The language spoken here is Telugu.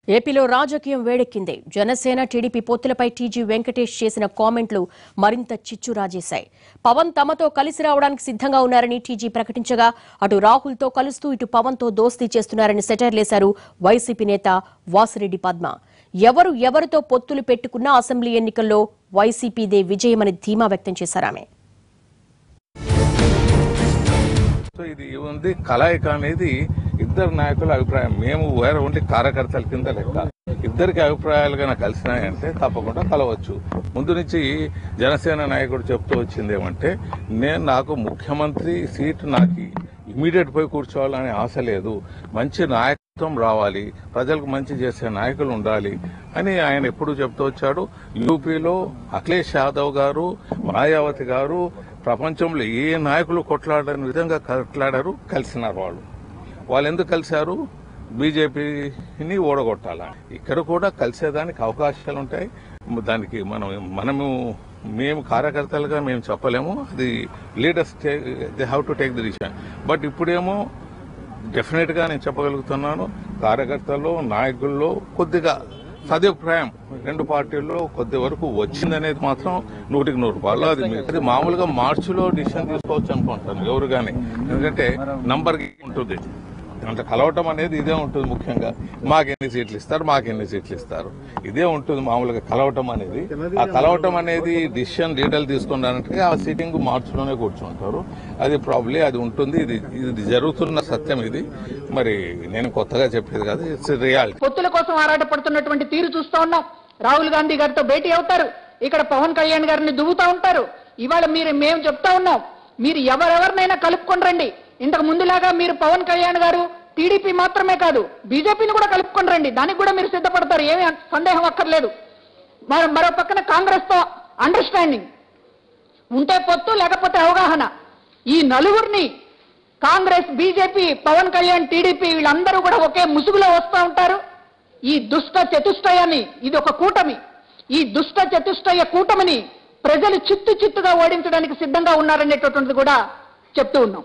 ఏపీలో రాజకీయం వేడెక్కింది. జనసేన టీడీపీ పొత్తులపై టీజీ వెంకటేష్ చేసిన కామెంట్లు మరింత చిచ్చురాజేశాయి. పవన్ తమతో కలిసి రావడానికి సిద్ధంగా ఉన్నారని టీజీ ప్రకటించగా అటు రాహుల్తో కలుస్తూ ఇటు పవన్తో దోస్తీ చేస్తున్నారని సెటైర్లేశారు వైసీపీ నేత వాసిరెడ్డి పద్మ. ఎవరితో పొత్తులు పెట్టుకున్నా అసెంబ్లీ ఎన్నికల్లో వైసీపీదే విజయమని ధీమా వ్యక్తం చేశారామె. ఇది ఉంది కలయిక అనేది ఇద్దరు నాయకుల అభిప్రాయం. మేము వేరే ఉండి కార్యకర్తల కింద లెక్క. ఇద్దరికి అభిప్రాయాలుగా కలిసినాయంటే తప్పకుండా కలవచ్చు. ముందు నుంచి జనసేన నాయకుడు చెప్తూ వచ్చింది ఏమంటే, నాకు ముఖ్యమంత్రి సీటు నాకు ఇమీడియట్ పోయి కూర్చోవాలనే ఆశ లేదు, మంచి నాయకత్వం రావాలి, ప్రజలకు మంచి చేసే నాయకులు ఉండాలి అని ఆయన ఎప్పుడు చెప్తూ వచ్చాడు. యూపీలో అఖిలేష్ యాదవ్ గారు, మాయావతి గారు ప్రపంచంలో ఏ నాయకులు కొట్లాడని విధంగా కొట్లాడారు, కలిసినారు. వాళ్ళు ఎందుకు కలిశారు? బీజేపీని ఓడగొట్టాలని. ఇక్కడ కూడా కలిసేదానికి అవకాశాలు ఉంటాయి. దానికి మేము కార్యకర్తలుగా మేము చెప్పలేము, అది leaders they have to take the decision. But ఇప్పుడేమో డెఫినెట్ గా నేను చెప్పగలుగుతున్నాను, కార్యకర్తల్లో నాయకుల్లో కొద్దిగా సదుపాయం రెండు పార్టీల్లో కొద్ది వరకు వచ్చిందనేది మాత్రం 100% అది మామూలుగా మార్చిలో డిసిషన్ తీసుకోవచ్చు అనుకుంటాను ఎవరు కానీ. ఎందుకంటే నంబర్ ఉంటుంది అంటే కలవటం అనేది ఇదే ఉంటుంది. ముఖ్యంగా మాకెన్ని సీట్లు ఇస్తారు ఇదే ఉంటుంది మామూలుగా కలవటం అనేది. ఆ కలవటం అనేది డిసిషన్ లీడర్లు తీసుకున్నారంటే ఆ సీటింగ్ మార్చిలోనే కూర్చుంటారు. అది ప్రాబ్లీ అది ఉంటుంది. ఇది జరుగుతున్న సత్యం. ఇది మరి నేను కొత్తగా చెప్పేది కాదు, ఇట్స్ రియాలిటీ. పొత్తుల కోసం ఆరాటపడుతున్నటువంటి తీరు చూస్తా ఉన్నాం. రాహుల్ గాంధీ గారితో భేటీ అవుతారు, ఇక్కడ పవన్ కళ్యాణ్ గారిని దువ్వుతా ఉంటారు. ఇవాళ మేము చెప్తా ఉన్నాం, మీరు ఎవరెవరినైనా కలుపుకొని రండి. ఇంతకు ముందులాగా మీరు పవన్ కళ్యాణ్ గారు టీడీపీ మాత్రమే కాదు బీజేపీని కూడా కలుపుకొని రండి, దానికి కూడా మీరు సిద్ధపడతారు, ఏమీ సందేహం అక్కర్లేదు. మరో పక్కన కాంగ్రెస్ తో అండర్స్టాండింగ్ ఉంటే పొత్తు, లేకపోతే అవగాహన. ఈ నలుగురిని కాంగ్రెస్, బీజేపీ, పవన్ కళ్యాణ్, టీడీపీ వీళ్ళందరూ కూడా ఒకే ముసుగులో వస్తూ ఉంటారు. ఈ దుష్ట చతుష్టయాన్ని, ఇది ఒక కూటమి, ఈ దుష్ట చతుష్టయ కూటమిని ప్రజలు చిత్తుగా ఓడించడానికి సిద్ధంగా ఉన్నారనేటటువంటిది కూడా చెప్తూ ఉన్నాం.